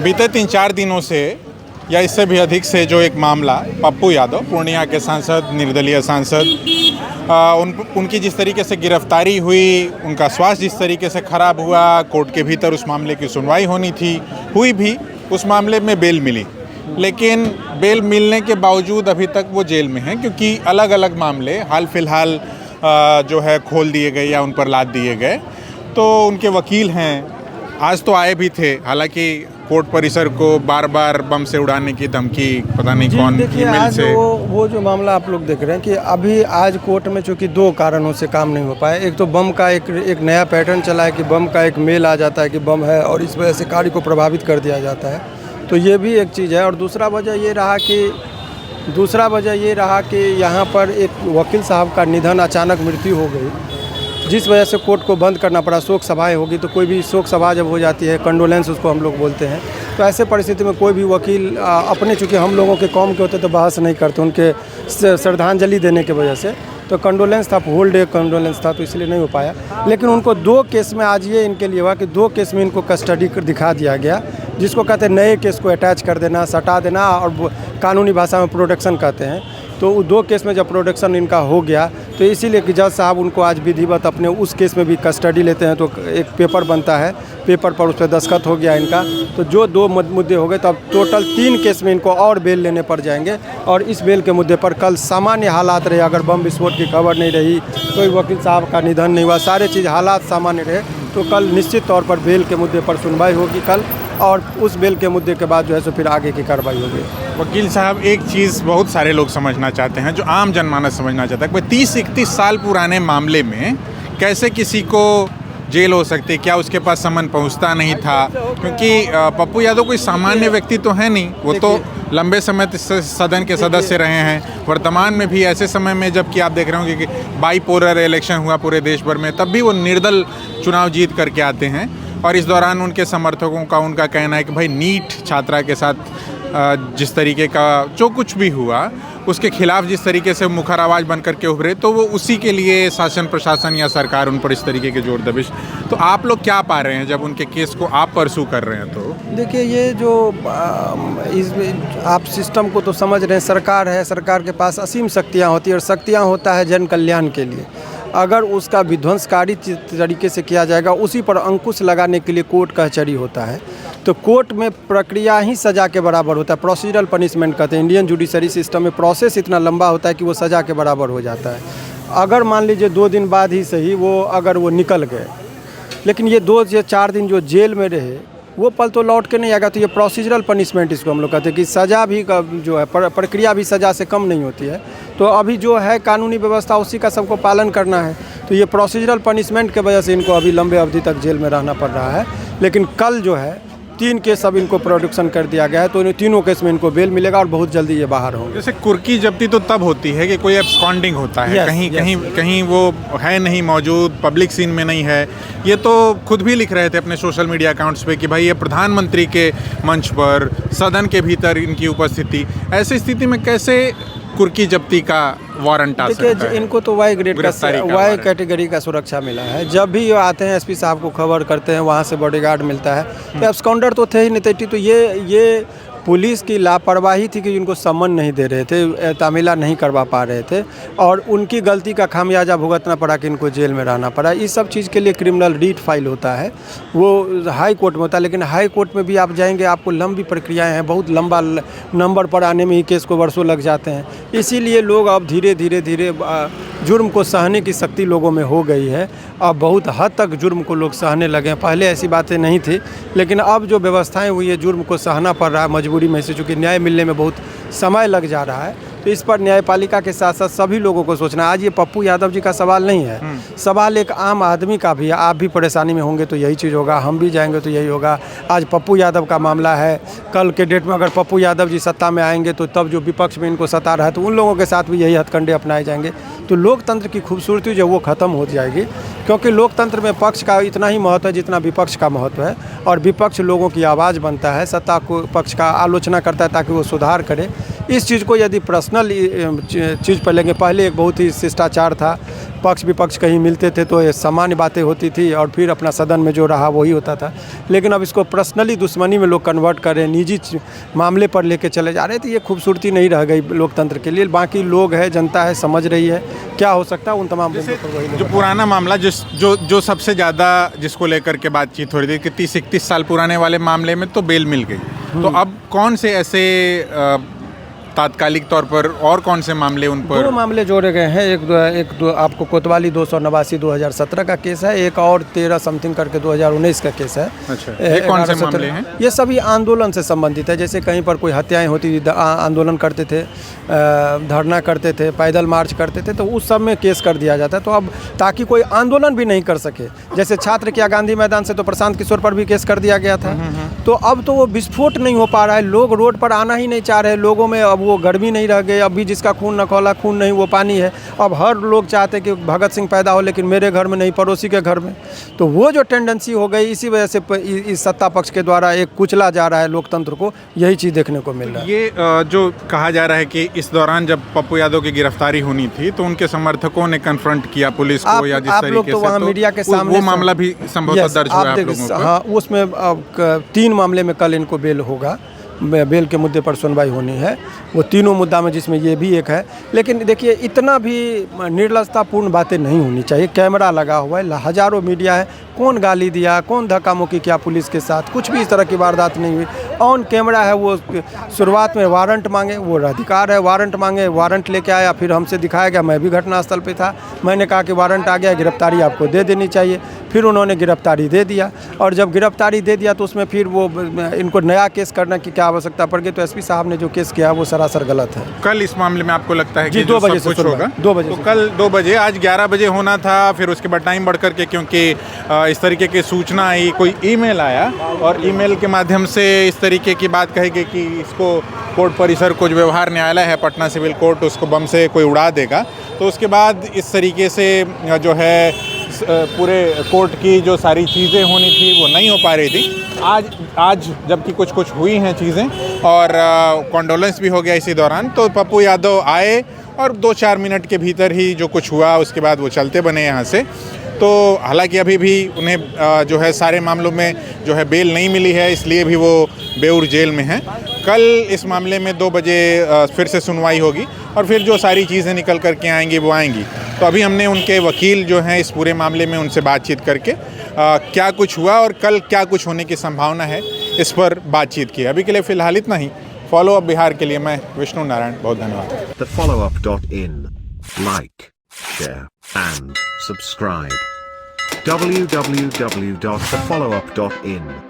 बीते 3-4 दिनों से या इससे भी अधिक से जो एक मामला पप्पू यादव पूर्णिया के सांसद, निर्दलीय सांसद, उनकी जिस तरीके से गिरफ्तारी हुई, उनका स्वास्थ्य जिस तरीके से खराब हुआ, कोर्ट के भीतर उस मामले की सुनवाई होनी थी, हुई भी। उस मामले में बेल मिली, लेकिन बेल मिलने के बावजूद अभी तक वो जेल में हैं, क्योंकि अलग अलग मामले हाल फिलहाल जो है खोल दिए गए या उन पर लाद दिए गए। तो उनके वकील हैं, आज तो आए भी थे, हालांकि कोर्ट परिसर को बार बार बम से उड़ाने की धमकी पता नहीं कौन ईमेल से। वो जो मामला आप लोग देख रहे हैं कि अभी आज कोर्ट में चूंकि 2 कारणों से काम नहीं हो पाया। एक तो बम का एक नया पैटर्न चला है कि बम का एक मेल आ जाता है कि बम है और इस वजह से कार्य को प्रभावित कर दिया जाता है, तो ये भी एक चीज़ है। और दूसरा वजह ये रहा कि यहाँ पर एक वकील साहब का निधन, अचानक मृत्यु हो गई, जिस वजह से कोर्ट को बंद करना पड़ा। शोक सभाएं होगी, तो कोई भी शोक सभा जब हो जाती है, कंडोलेंस उसको हम लोग बोलते हैं, तो ऐसे परिस्थिति में कोई भी वकील अपने, चूँकि हम लोगों के कौम के होते तो बहस नहीं करते, उनके श्रद्धांजलि देने की वजह से, तो कंडोलेंस था, होल डे कंडोलेंस था, तो इसलिए नहीं हो पाया। लेकिन उनको 2 केस में आज ये इनके लिए हुआ कि 2 केस में इनको कस्टडी दिखा दिया गया, जिसको कहते हैं नए केस को अटैच कर देना, सटा देना, और कानूनी भाषा में प्रोटेक्शन कहते हैं। तो 2 केस में जब प्रोटेक्शन इनका हो गया, तो इसीलिए कि जज साहब उनको आज विधिवत अपने उस केस में भी कस्टडी लेते हैं, तो एक पेपर बनता है, पेपर पर उस पर दस्तखत हो गया इनका। तो जो 2 मुद्दे हो गए, तो अब टोटल 3 केस में इनको और बेल लेने पड़ जाएंगे। और इस बेल के मुद्दे पर कल सामान्य हालात रहे, अगर बम विस्फोट की खबर नहीं रही, कोई वकील साहब का निधन नहीं हुआ, सारे चीज़ हालात सामान्य रहे, तो कल निश्चित तौर पर बेल के मुद्दे पर सुनवाई होगी कल, और उस बेल के मुद्दे के बाद जो है सो फिर आगे की कार्रवाई होगी। वकील साहब, एक चीज़ बहुत सारे लोग समझना चाहते हैं, जो आम जनमानस समझना चाहता है, कोई 30-31 साल पुराने मामले में कैसे किसी को जेल हो सकती है? क्या उसके पास समन पहुंचता नहीं था? क्योंकि पप्पू यादव कोई सामान्य व्यक्ति तो है नहीं, वो तो लंबे समय से सदन के सदस्य रहे हैं। वर्तमान में भी ऐसे समय में जबकि आप देख रहे होंगे कि बाईपोलर इलेक्शन हुआ पूरे देश भर में, तब भी वो निर्दल चुनाव जीत करके आते हैं। और इस दौरान उनके समर्थकों का उनका कहना है कि भाई नीट छात्रा के साथ जिस तरीके का जो कुछ भी हुआ, उसके खिलाफ जिस तरीके से मुखर आवाज़ बन करके उभरे, तो वो उसी के लिए शासन प्रशासन या सरकार उन पर इस तरीके के जोर दबिश। तो आप लोग क्या पा रहे हैं जब उनके केस को आप परसू कर रहे हैं? तो देखिए, ये जो आप सिस्टम को तो समझ रहे हैं, सरकार है, सरकार के पास असीम शक्तियाँ होती है, और शक्तियाँ होता है जन कल्याण के लिए। अगर उसका विध्वंसकारी तरीके से किया जाएगा, उसी पर अंकुश लगाने के लिए कोर्ट कचहरी होता है। तो कोर्ट में प्रक्रिया ही सज़ा के बराबर होता है, प्रोसीजरल पनिशमेंट कहते हैं। इंडियन जुडिशरी सिस्टम में प्रोसेस इतना लंबा होता है कि वो सज़ा के बराबर हो जाता है। अगर मान लीजिए 2 दिन बाद ही सही अगर वो निकल गए, लेकिन ये 2 या 4 दिन जो जेल में रहे, वो पल तो लौट के नहीं आएगा। तो ये प्रोसीजरल पनिशमेंट इसको हम लोग कहते हैं कि सज़ा भी जो है, प्रक्रिया भी सज़ा से कम नहीं होती है। तो अभी जो है कानूनी व्यवस्था, उसी का सबको पालन करना है। तो ये प्रोसीजरल पनिशमेंट की वजह से इनको अभी लंबे अवधि तक जेल में रहना पड़ रहा है। लेकिन कल जो है 3 केस अब इनको प्रोटेक्शन कर दिया गया है, तो इन तीनों केस में इनको बेल मिलेगा और बहुत जल्दी ये बाहर होंगे। जैसे कुर्की जब्ती तो तब होती है कि कोई एब्सकॉन्डिंग होता है, कहीं वो है नहीं मौजूद, पब्लिक सीन में नहीं है। ये तो खुद भी लिख रहे थे अपने सोशल मीडिया अकाउंट्स पे कि भाई ये प्रधानमंत्री के मंच पर, सदन के भीतर इनकी उपस्थिति, ऐसी स्थिति में कैसे कुर्की जब्ती का वारंट आ सकता है? इनको तो वाई कैटेगरी का सुरक्षा मिला है। जब भी आते हैं एसपी साहब को खबर करते हैं, वहाँ से बॉडीगार्ड मिलता है। तो एब्सकॉन्डर तो थे ही नहीं। तो ये पुलिस की लापरवाही थी कि इनको सम्मन नहीं दे रहे थे, तामीला नहीं करवा पा रहे थे, और उनकी गलती का खामियाजा भुगतना पड़ा कि इनको जेल में रहना पड़ा। इस सब चीज़ के लिए क्रिमिनल रीट फाइल होता है, वो हाई कोर्ट में होता है। लेकिन हाई कोर्ट में भी आप जाएंगे, आपको लंबी प्रक्रियाएं हैं, बहुत लंबा नंबर पर आने में ही केस को वर्षों लग जाते हैं। इसीलिए लोग अब धीरे धीरे जुर्म को सहने की शक्ति लोगों में हो गई है। अब बहुत हद तक जुर्म को लोग सहने लगे हैं। पहले ऐसी बातें नहीं थी, लेकिन अब जो व्यवस्थाएं हुई है, जुर्म को सहना पड़ रहा है मजबूरी में से, चूँकि न्याय मिलने में बहुत समय लग जा रहा है। तो इस पर न्यायपालिका के साथ साथ सभी लोगों को सोचना है। आज ये पप्पू यादव जी का सवाल नहीं है, सवाल एक आम आदमी का भी है। आप भी परेशानी में होंगे तो यही चीज़ होगा, हम भी जाएंगे तो यही होगा। आज पप्पू यादव का मामला है, कल के डेट में अगर पप्पू यादव जी सत्ता में आएंगे, तो तब जो विपक्ष में इनको सता रहा है, तो उन लोगों के साथ भी यही हथकंडे अपनाए जाएंगे। तो लोकतंत्र की खूबसूरती जो वो ख़त्म हो जाएगी, क्योंकि लोकतंत्र में पक्ष का इतना ही महत्व है जितना विपक्ष का महत्व है। और विपक्ष लोगों की आवाज़ बनता है, सत्ता को पक्ष का आलोचना करता है ताकि वो सुधार करे। इस चीज़ को यदि पर्सनल चीज़ पर लेंगे, पहले एक बहुत ही शिष्टाचार था, पक्ष विपक्ष कहीं मिलते थे तो ये सामान्य बातें होती थी और फिर अपना सदन में जो रहा वही होता था। लेकिन अब इसको पर्सनली दुश्मनी में लोग कन्वर्ट कर रहे हैं, निजी मामले पर लेके चले जा रहे हैं, तो ये खूबसूरती नहीं रह गई लोकतंत्र के लिए। बाकी लोग है, जनता है, समझ रही है क्या हो सकता है उन तमाम मुद्दों पर। वही जो पुराना मामला जो सबसे ज़्यादा जिसको लेकर के बातचीत हो रही थी कि 30-31 साल पुराने वाले मामले में तो बेल मिल गई, तो अब कौन से ऐसे तात्कालिक तौर पर और कौन से मामले उन पर? 2 मामले जोड़े गए हैं। एक आपको कोतवाली 289 2017 का केस है, एक और 13 समथिंग करके 2019 का केस है। अच्छा, ये कौन से मामले हैं? ये सभी आंदोलन से संबंधित है। जैसे कहीं पर कोई हत्याएं होती थी, आंदोलन करते थे, धरना करते थे, पैदल मार्च करते थे, तो उस सब में केस कर दिया जाता है। तो अब ताकि कोई आंदोलन भी नहीं कर सके, जैसे छात्र किया गांधी मैदान से, तो प्रशांत किशोर पर भी केस कर दिया गया था। तो अब तो वो विस्फोट नहीं हो पा रहा है, लोग रोड पर आना ही नहीं चाह रहे, लोगों में अब वो गर्मी नहीं रह गई। अब भी जिसका खून न खौला, खून नहीं वो पानी है। अब हर लोग चाहते हैं कि भगत सिंह पैदा हो, लेकिन मेरे घर में नहीं, पड़ोसी के घर में। तो वो जो टेंडेंसी हो गई, इसी वजह से इस सत्ता पक्ष के द्वारा एक कुचला जा रहा है लोकतंत्र को, यही चीज़ देखने को मिल रहा है। ये जो कहा जा रहा है कि इस दौरान जब पप्पू यादव की गिरफ्तारी होनी थी तो उनके समर्थकों ने कन्फ्रंट किया पुलिस को, या जिस तरीके तो से, वहाँ मीडिया के सामने वो मामला भी संभवतः दर्ज हुआ है आप लोगों पर। हाँ, उसमें 3 मामले में कल इनको बेल होगा, बेल के मुद्दे पर सुनवाई होनी है। वो तीनों मुद्दा में, जिसमें ये भी एक है। लेकिन देखिए, इतना भी निर्लजतापूर्ण बातें नहीं होनी चाहिए। कैमरा लगा हुआ है, हजारों मीडिया है, कौन गाली दिया, कौन धक्का मुक्की किया पुलिस के साथ, कुछ भी इस तरह की वारदात नहीं हुई। ऑन कैमरा है, वो शुरुआत में वारंट मांगे, वो अधिकार है, वारंट मांगे, वारंट लेके आया, फिर हमसे दिखाया गया, मैं भी घटनास्थल पे था, मैंने कहा कि वारंट आ गया, गिरफ्तारी आपको दे देनी चाहिए। फिर उन्होंने गिरफ्तारी दे दिया, और जब गिरफ्तारी दे दिया तो उसमें फिर वो इनको नया केस करने की क्या आवश्यकता पड़ गई। तो एसपी साहब ने जो केस किया वो सरासर गलत है। कल इस मामले में आपको लगता है कि 2 बजे से कुछ होगा? 2 बजे तो कल 2 बजे, आज 11 बजे होना था, फिर उसके बाद टाइम बढ़ करके, क्योंकि इस तरीके की सूचना आई, कोई ईमेल आया और ईमेल के माध्यम से इस तरीके की बात कही गई कि इसको कोर्ट परिसर को जो व्यवहार न्यायालय है पटना सिविल कोर्ट, उसको बम से कोई उड़ा देगा। तो उसके बाद इस तरीके से जो है पूरे कोर्ट की जो सारी चीज़ें होनी थी वो नहीं हो पा रही थी। आज जबकि कुछ हुई हैं चीज़ें, और कॉन्डोलेंस भी हो गया इसी दौरान, तो पप्पू यादव आए और 2-4 मिनट के भीतर ही जो कुछ हुआ उसके बाद वो चलते बने यहाँ से। तो हालांकि अभी भी उन्हें जो है सारे मामलों में जो है बेल नहीं मिली है, इसलिए भी वो बेऊर जेल में हैं। कल इस मामले में 2 बजे फिर से सुनवाई होगी और फिर जो सारी चीज़ें निकल कर के आएंगी वो आएंगी। तो अभी हमने उनके वकील जो हैं इस पूरे मामले में उनसे बातचीत करके क्या कुछ हुआ और कल क्या कुछ होने की संभावना है इस पर बातचीत की। अभी के लिए फ़िलहाल इतना ही। फॉलो अप बिहार के लिए मैं विष्णु नारायण, बहुत धन्यवाद। TheFollowUp.in, like, share and subscribe. www.thefollowup.in